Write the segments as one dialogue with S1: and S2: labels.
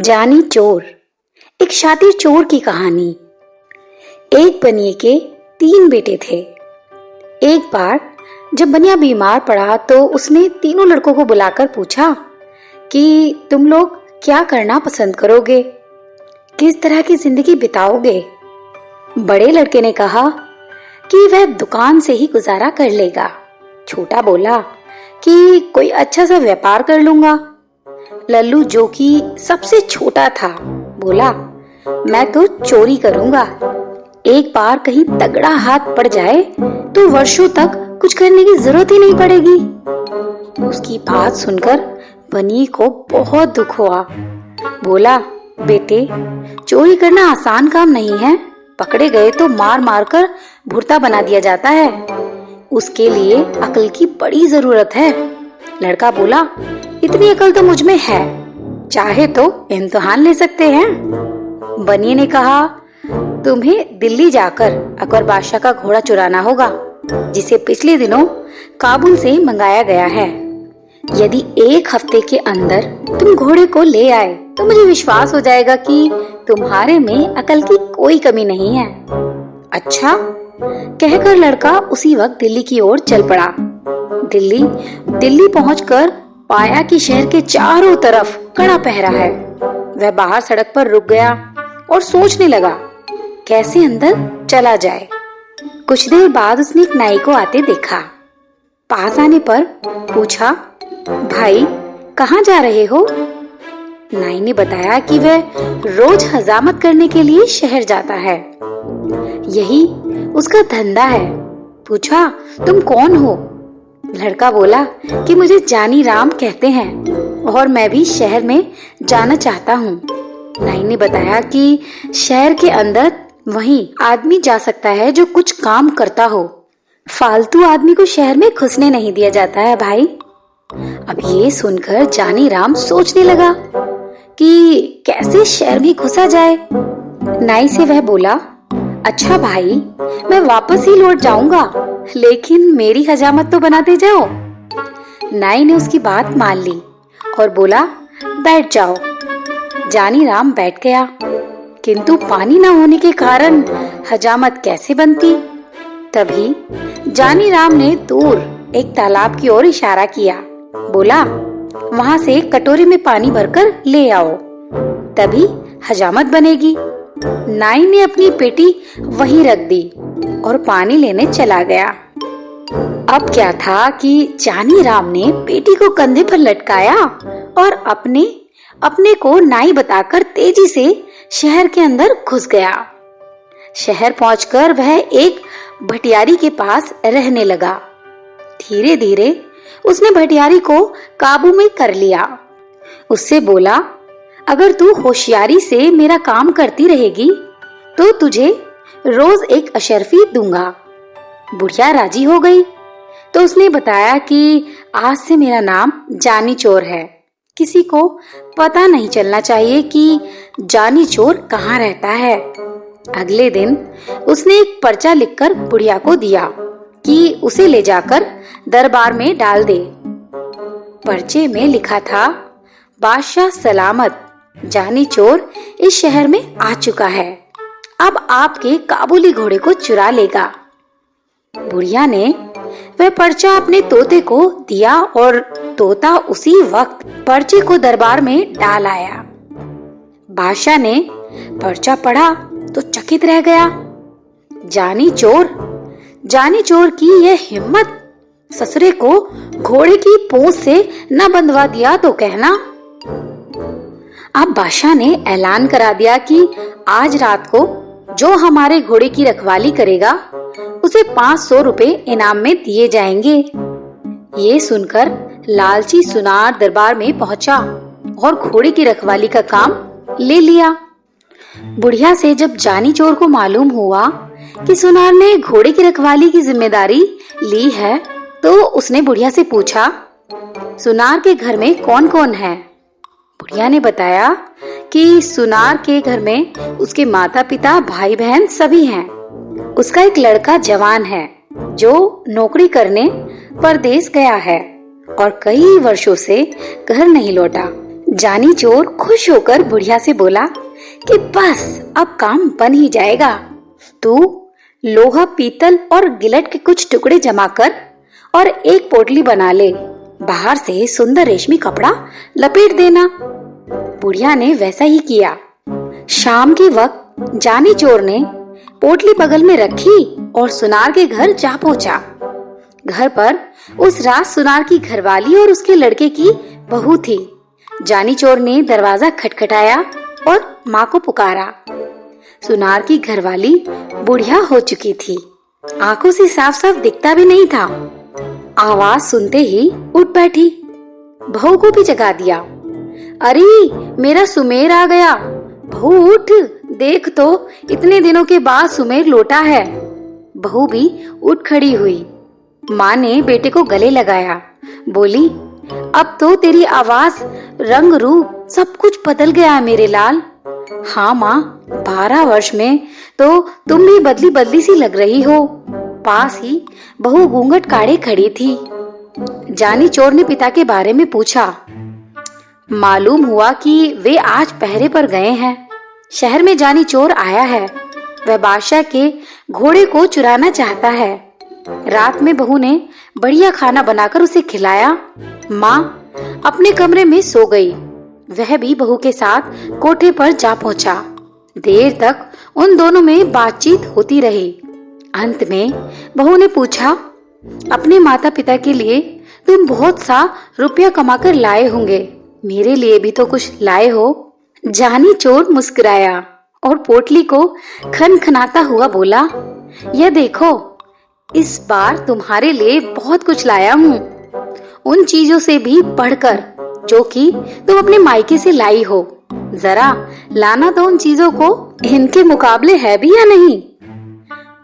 S1: जानी चोर। एक शातिर चोर की कहानी। एक बनिए के 3 बेटे थे। एक बार जब बनिया बीमार पड़ा तो उसने तीनों लड़कों को बुलाकर पूछा कि तुम लोग क्या करना पसंद करोगे, किस तरह की जिंदगी बिताओगे। बड़े लड़के ने कहा कि वह दुकान से ही गुजारा कर लेगा। छोटा बोला कि कोई अच्छा सा व्यापार कर लूंगा। लल्लू, जो कि सबसे छोटा था, बोला मैं तो चोरी करूंगा। एक बार कहीं तगड़ा हाथ पड़ जाए तो वर्षों तक कुछ करने की जरूरत ही नहीं पड़ेगी। उसकी बात सुनकर बनिए को बहुत दुख हुआ। बोला, बेटे, चोरी करना आसान काम नहीं है। पकड़े गए तो मार मार कर भुर्ता बना दिया जाता है। उसके लिए अकल की बड़ी जरूरत है। लड़का बोला, इतनी अकल तो मुझ में है, चाहे तो इम्तिहान ले सकते हैं। बनिए ने कहा, तुम्हें दिल्ली जाकर अकबर बादशाह का घोड़ा चुराना होगा, जिसे पिछले दिनों काबुल से मंगाया गया है। यदि 1 हफ्ते के अंदर तुम घोड़े को ले आए तो मुझे विश्वास हो जाएगा कि तुम्हारे में अकल की कोई कमी नहीं है। अच्छा, कहकर लड़का उसी वक्त दिल्ली की ओर चल पड़ा। दिल्ली पहुंचकर पाया कि शहर के चारों तरफ कड़ा पहरा है। वह बाहर सड़क पर रुक गया और सोचने लगा कैसे अंदर चला जाए। कुछ देर बाद उसने एक नाई को आते देखा। पास आने पर पूछा, भाई, कहाँ जा रहे हो? नाई ने बताया कि वह रोज हजामत करने के लिए शहर जाता है, यही उसका धंधा है। पूछा, तुम कौन हो? लड़का बोला कि मुझे जानी राम कहते हैं और मैं भी शहर में जाना चाहता हूँ। नाई ने बताया कि शहर के अंदर वही आदमी जा सकता है जो कुछ काम करता हो। फालतू आदमी को शहर में घुसने नहीं दिया जाता है भाई। अब ये सुनकर जानी राम सोचने लगा कि कैसे शहर में घुसा जाए। नाई से वह बोला, अच्छा भाई, मैं वापस ही लौट जाऊंगा, लेकिन मेरी हजामत तो बनाते जाओ। नाई ने उसकी बात मान ली और बोला, बैठ जाओ। जानी राम बैठ गया, किंतु पानी न होने के कारण हजामत कैसे बनती। तभी जानी राम ने दूर एक तालाब की ओर इशारा किया। बोला, वहां से एक कटोरे में पानी भरकर ले आओ, तभी हजामत बनेगी। नाई ने अपनी पेटी वहीं रख दी और पानी लेने चला गया। अब क्या था कि जानी राम ने पेटी को कंधे पर लटकाया और अपने को नाई बताकर तेजी से शहर के अंदर घुस गया। शहर पहुंचकर वह एक भटियारी के पास रहने लगा। धीरे धीरे उसने भटियारी को काबू में कर लिया। उससे बोला, अगर तू होशियारी से मेरा काम करती रहेगी तो तुझे रोज एक अशर्फी दूंगा। बुढ़िया राजी हो गई तो उसने बताया कि आज से मेरा नाम जानी चोर है। किसी को पता नहीं चलना चाहिए कि जानी चोर कहाँ रहता है। अगले दिन उसने एक पर्चा लिखकर बुढ़िया को दिया कि उसे ले जाकर दरबार में डाल दे। पर्चे में लिखा था, बादशाह सलामत, जानी चोर इस शहर में आ चुका है, अब आपके काबुली घोड़े को चुरा लेगा। बुढ़िया ने वह पर्चा अपने तोते को दिया और तोता उसी वक्त पर्चे को दरबार में डाल आया। बादशाह ने पर्चा पढ़ा तो चकित रह गया। जानी चोर की यह हिम्मत, ससुरे को घोड़े की पूंछ से न बंधवा दिया तो कहना। अब बादशाह ने ऐलान करा दिया कि आज रात को जो हमारे घोड़े की रखवाली करेगा उसे 500 रुपए इनाम में दिए जाएंगे। ये सुनकर लालची सुनार दरबार में पहुंचा और घोड़े की रखवाली का काम ले लिया। बुढ़िया से जब जानी चोर को मालूम हुआ कि सुनार ने घोड़े की रखवाली की जिम्मेदारी ली है तो उसने बुढ़िया से पूछा, सुनार के घर में कौन कौन है? बुढ़िया ने बताया कि सुनार के घर में उसके माता पिता, भाई बहन सभी हैं। उसका एक लड़का जवान है जो नौकरी करने परदेश गया है और कई वर्षों से घर नहीं लौटा। जानी चोर खुश होकर बुढ़िया से बोला कि बस अब काम बन ही जाएगा। तू लोहा, पीतल और गिलट के कुछ टुकड़े जमा कर और एक पोटली बना ले। बाहर से सुंदर रेशमी कपड़ा लपेट देना। बुढ़िया ने वैसा ही किया। शाम के वक्त जानी चोर ने पोटली बगल में रखी और सुनार के घर जा पहुंचा। घर पर उस रात सुनार की घरवाली और उसके लड़के की बहू थी। जानी चोर ने दरवाजा खटखटाया और माँ को पुकारा। सुनार की घरवाली बुढ़िया हो चुकी थी, आंखों से साफ साफ दिखता भी नहीं था। आवाज सुनते ही उठ बैठी, बहू को भी जगा दिया। अरे मेरा सुमेर आ गया, बहू उठ, देख तो इतने दिनों के बाद सुमेर लौटा है। बहू भी उठ खड़ी हुई। माँ ने बेटे को गले लगाया, बोली अब तो तेरी आवाज, रंग, रूप सब कुछ बदल गया है मेरे लाल। हाँ माँ, 12 वर्ष में तो तुम भी बदली बदली सी लग रही हो। पास ही बहू घूंघट काढ़े खड़ी थी। जानी चोर ने पिता के बारे में पूछा। मालूम हुआ कि वे आज पहरे पर गए हैं। शहर में जानी चोर आया है। वह बादशाह के घोड़े को चुराना चाहता है। रात में बहू ने बढ़िया खाना बनाकर उसे खिलाया। माँ अपने कमरे में सो गई। वह भी बहू के साथ कोठे पर जा पहुंचा। देर तक उन दोनों में बातचीत होती रही। अंत में बहू ने पूछा, अपने माता पिता के लिए तुम बहुत सा रुपया कमाकर लाए होंगे, मेरे लिए भी तो कुछ लाए हो। जानी चोर मुस्कुराया और पोटली को खनखनाता हुआ बोला, यह देखो, इस बार तुम्हारे लिए बहुत कुछ लाया हूँ, उन चीजों से भी बढ़कर जो कि तुम अपने मायके से लाई हो। जरा लाना तो उन चीजों को, इनके मुकाबले है भी या नहीं।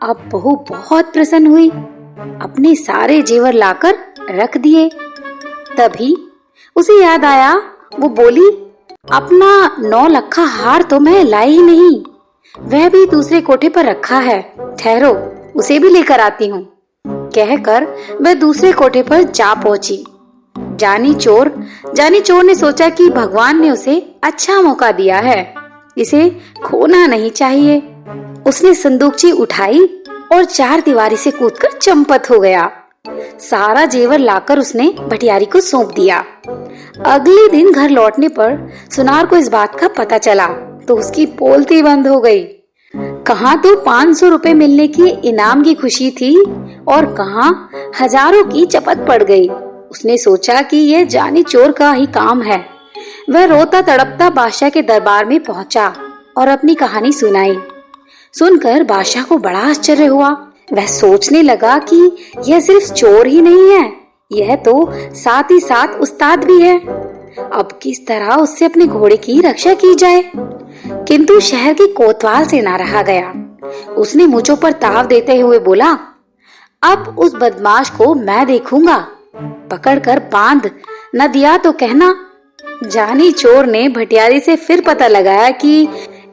S1: अब बहू बहुत प्रसन्न हुई, अपने सारे जेवर लाकर रख दिए। तभी उसे याद आया, वो बोली, अपना 9 लखा हार तो मैं लाई ही नहीं, वह भी दूसरे कोठे पर रखा है, ठहरो उसे भी लेकर आती हूँ। कहकर वह दूसरे कोठे पर जा पहुंची। जानी चोर ने सोचा कि भगवान ने उसे अच्छा मौका दिया है, इसे खोना नहीं चाहिए। उसने संदूकची उठाई और 4 दीवारी से कूदकर चंपत हो गया। सारा जेवर लाकर उसने भटियारी को सौंप दिया। अगले दिन घर लौटने पर सुनार को इस बात का पता चला तो उसकी बोलती बंद हो गई। कहाँ तो 500 रुपए मिलने की इनाम की खुशी थी और कहाँ हजारों की चपत पड़ गई। उसने सोचा कि यह जानी चोर का ही काम है। वह रोता तड़पता बादशाह के दरबार में पहुंचा और अपनी कहानी सुनाई। सुनकर बादशाह को बड़ा आश्चर्य हुआ। वह सोचने लगा कि यह सिर्फ चोर ही नहीं है, यह तो साथ ही साथ उस्ताद भी है। अब किस तरह उससे अपने घोड़े की रक्षा की जाए। किंतु शहर के कोतवाल से ना रहा गया। उसने मुझों पर ताव देते हुए बोला, अब उस बदमाश को मैं देखूंगा, पकड़कर बांध न दिया तो कहना। जानी चोर ने भटियारी से फिर पता लगाया कि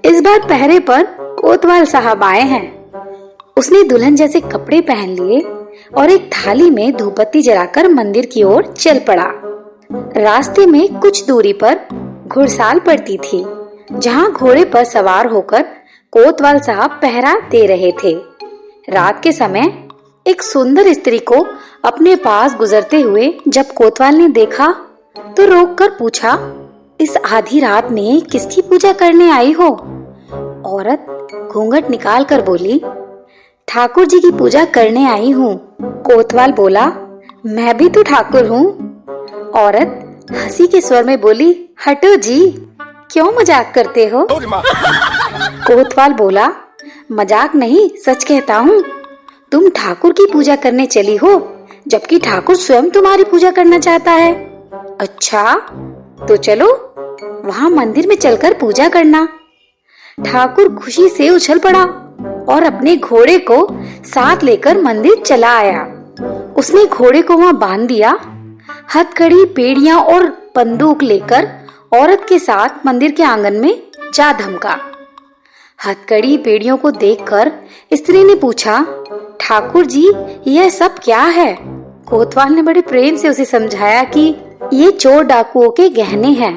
S1: इस बार पहरे पर कोतवाल साहब आए हैं। उसने दुल्हन जैसे कपड़े पहन लिए और एक थाली में धूपबत्ती जलाकर मंदिर की ओर चल पड़ा। रास्ते में कुछ दूरी पर घुड़साल पड़ती थी, जहाँ घोड़े पर सवार होकर कोतवाल साहब पहरा दे रहे थे। रात के समय एक सुंदर स्त्री को अपने पास गुजरते हुए जब कोतवाल ने देखा तो रोककर पूछा, इस आधी रात में किसकी पूजा करने आई हो? औरत घूंघट निकाल कर बोली, ठाकुर जी की पूजा करने आई हूँ। कोतवाल बोला, मैं भी तो ठाकुर हूँ। औरत हंसी के स्वर में बोली, हटो जी, क्यों मजाक करते हो? कोतवाल बोला, मजाक नहीं, सच कहता हूँ। तुम ठाकुर की पूजा करने चली हो, जबकि ठाकुर स्वयं तुम्हारी पूजा करना चाहता है। अच्छा, तो चलो वहाँ मंदिर में चलकर पूजा करना। ठाकुर खुशी से उछल पड़ा और अपने घोड़े को साथ लेकर मंदिर चला आया। उसने घोड़े को वहाँ बांध दिया। हथकड़ी, पेड़ियां और बंदूक लेकर औरत के साथ मंदिर के आंगन में जा धमका। हथकड़ी पेड़ियों को देखकर स्त्री ने पूछा, ठाकुर जी यह सब क्या है? कोतवाल ने बड़े प्रेम से उसे समझाया कि ये चोर डाकुओं के गहने हैं।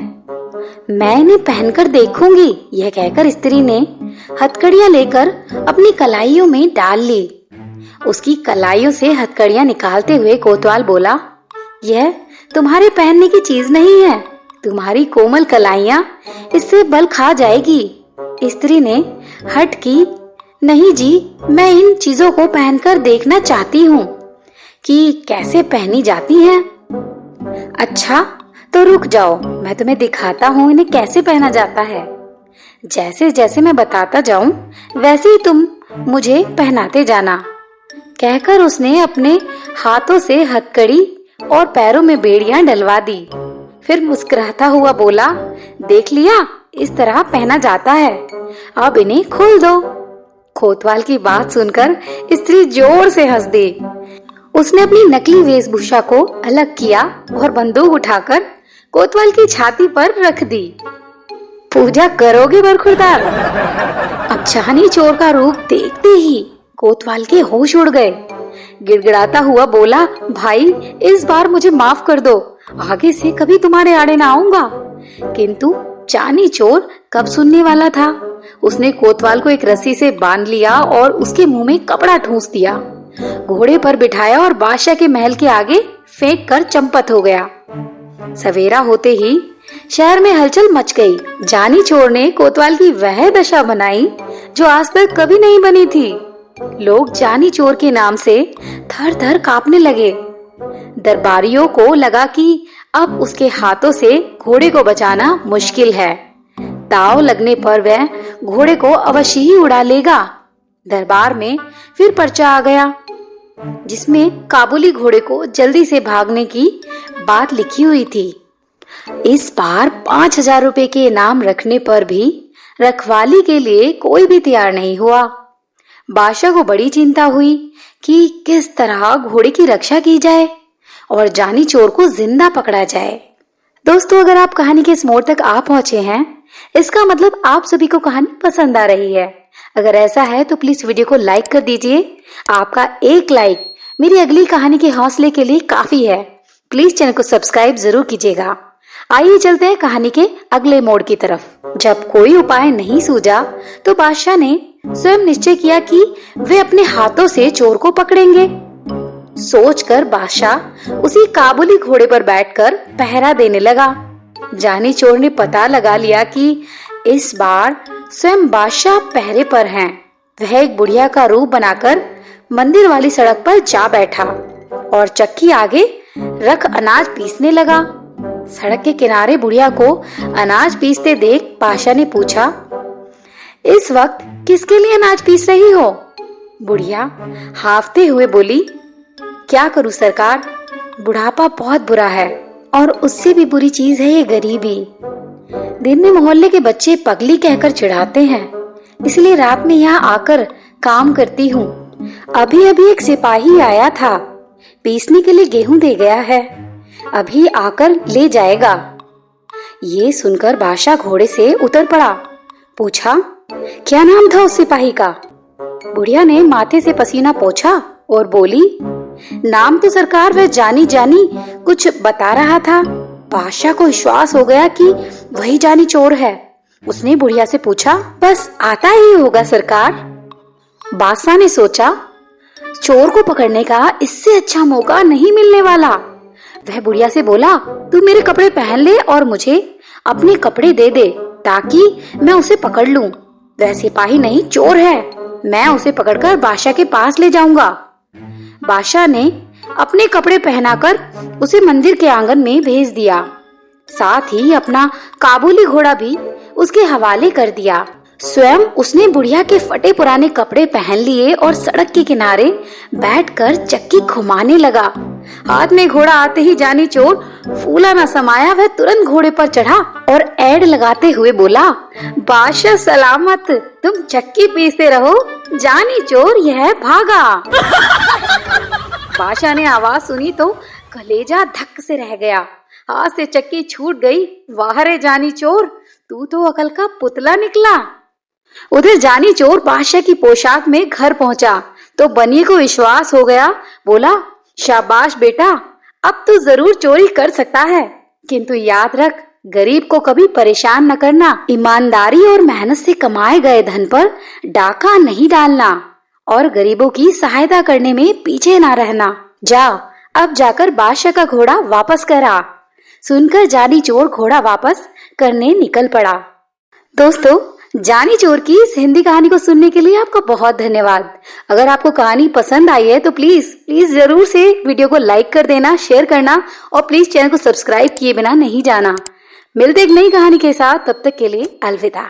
S1: मैं इन्हें पहनकर देखूंगी। यह कहकर स्त्री ने हथकड़ियां लेकर अपनी कलाइयों में डाल ली। उसकी कलाइयों से हथकड़ियां निकालते हुए कोतवाल बोला, यह तुम्हारे पहनने की चीज नहीं है। तुम्हारी कोमल कलाइयां इससे बल खा जाएगी। स्त्री ने हट की, नहीं जी, मैं इन चीजों को पहनकर देखना चाहती हूँ कि कैसे पहनी जाती हैं। अच्छा तो रुक जाओ, मैं तुम्हें दिखाता हूँ इन्हें कैसे पहना जाता है। जैसे जैसे मैं बताता जाऊं वैसे ही तुम मुझे पहनाते जाना। कहकर उसने अपने हाथों से हथकड़ी और पैरों में बेड़ियां डलवा दी। फिर मुस्कुराता हुआ बोला, देख लिया, इस तरह पहना जाता है। अब इन्हें खोल दो। कोतवाल की बात सुनकर स्त्री जोर से हंस दी। उसने अपनी नकली वेशभूषा को अलग किया और बंदूक उठाकर कोतवाल की छाती पर रख दी। पूजा करोगे बरखुरदार? अब जानी चोर का रूप देखते ही कोतवाल के होश उड़ गए। गिड़गिड़ाता हुआ बोला, भाई इस बार मुझे माफ कर दो, आगे से कभी तुम्हारे आड़े ना आऊंगा। किंतु जानी चोर कब सुनने वाला था। उसने कोतवाल को एक रस्सी से बांध लिया और उसके मुंह में कपड़ा ठूंस दिया, घोड़े पर बिठाया और बादशाह के महल के आगे फेंक कर चंपत हो गया। सवेरा होते ही शहर में हलचल मच गई। जानी चोर ने कोतवाल की वह दशा बनाई जो आज तक कभी नहीं बनी थी। लोग जानी चोर के नाम से थर थर कांपने लगे। दरबारियों को लगा कि अब उसके हाथों से घोड़े को बचाना मुश्किल है। दांव लगने पर वह घोड़े को अवश्य ही उड़ा लेगा। दरबार में फिर पर्चा आ गया जिसमें काबुली घोड़े को जल्दी से भागने की बात लिखी हुई थी। इस बार 5,000 रुपए के इनाम रखने पर भी रखवाली के लिए कोई भी तैयार नहीं हुआ। बादशाह को बड़ी चिंता हुई कि किस तरह घोड़े की रक्षा की जाए और जानी चोर को जिंदा पकड़ा जाए। दोस्तों, अगर आप कहानी के इस मोड़ तक आ पहुंचे हैं, इसका मतलब आप सभी को कहानी पसंद आ रही है। अगर ऐसा है तो प्लीज वीडियो को लाइक कर दीजिए। आपका एक लाइक मेरी अगली कहानी के हौसले के लिए काफी है। प्लीज चैनल को सब्सक्राइब जरूर कीजिएगा। आइए चलते हैं कहानी के अगले मोड़ की तरफ। जब कोई उपाय नहीं सूझा तो बादशाह ने स्वयं निश्चय किया कि वे अपने हाथों से चोर को पकड़ेंगे। सोचकर बादशाह उसी काबुली घोड़े पर बैठकर पहरा देने लगा। जानी चोर ने पता लगा लिया कि इस बार स्वयं बादशाह पहरे पर हैं। वह एक बुढ़िया का रूप बनाकर मंदिर वाली सड़क पर जा बैठा और चक्की आगे रख अनाज पीसने लगा। सड़क के किनारे बुढ़िया को अनाज पीसते देख बादशाह ने पूछा, इस वक्त किसके लिए अनाज पीस रही हो? बुढ़िया हाफते हुए बोली, क्या करूं सरकार, बुढ़ापा बहुत बुरा है और उससे भी बुरी चीज है ये गरीबी। दिन में मोहल्ले के बच्चे पगली कहकर चिढ़ाते हैं, इसलिए रात में यहाँ आकर काम करती हूँ। अभी अभी एक सिपाही आया था, पीसने के लिए गेहूं दे गया है, अभी आकर ले जाएगा। ये सुनकर बादशाह घोड़े से उतर पड़ा। पूछा, क्या नाम था उस सिपाही का? बुढ़िया ने माथे से पसीना पोंछा और बोली, नाम तो सरकार वह जानी जानी कुछ बता रहा था। बादशाह को विश्वास हो गया कि वही जानी चोर है। उसने बुढ़िया से पूछा, बस आता ही होगा सरकार। बादशाह ने सोचा, चोर को पकड़ने का इससे अच्छा मौका नहीं मिलने वाला। वह बुढ़िया से बोला, तू मेरे कपड़े पहन ले और मुझे अपने कपड़े दे दे ताकि मैं उसे पकड़ लूं। वह सिपाही नहीं, चोर है। मैं उसे पकड़कर बादशाह के पास ले जाऊंगा। बादशाह ने अपने कपड़े पहनाकर उसे मंदिर के आंगन में भेज दिया। साथ ही अपना काबुली घोड़ा भी उसके हवाले कर दिया। स्वयं उसने बुढ़िया के फटे पुराने कपड़े पहन लिए और सड़क के किनारे बैठकर चक्की घुमाने लगा। हाथ में घोड़ा आते ही जानी चोर फूला न समाया, वह तुरंत घोड़े पर चढ़ा और ऐड लगाते हुए बोला, बादशाह सलामत, तुम चक्की पीसते रहो, जानी चोर यह भागा। बादशाह ने आवाज सुनी तो कलेजा धक से रह गया। हाथ से चक्की छूट गई। वाह रे जानी चोर, तू तो अकल का पुतला निकला। उधर जानी चोर बादशाह की पोशाक में घर पहुंचा तो बनिए को विश्वास हो गया। बोला, शाबाश बेटा, अब तू जरूर चोरी कर सकता है, किंतु याद रख, गरीब को कभी परेशान न करना, ईमानदारी और मेहनत से कमाए गए धन पर डाका नहीं डालना और गरीबों की सहायता करने में पीछे ना रहना। जा, अब जाकर बादशाह का घोड़ा वापस कर आ। सुनकर जानी चोर घोड़ा वापस करने निकल पड़ा। दोस्तों, जानी चोर की इस हिंदी कहानी को सुनने के लिए आपका बहुत धन्यवाद। अगर आपको कहानी पसंद आई है तो प्लीज जरूर से वीडियो को लाइक कर देना, शेयर करना और प्लीज चैनल को सब्सक्राइब किए बिना नहीं जाना। मिलते एक नई कहानी के साथ, तब तक के लिए अलविदा।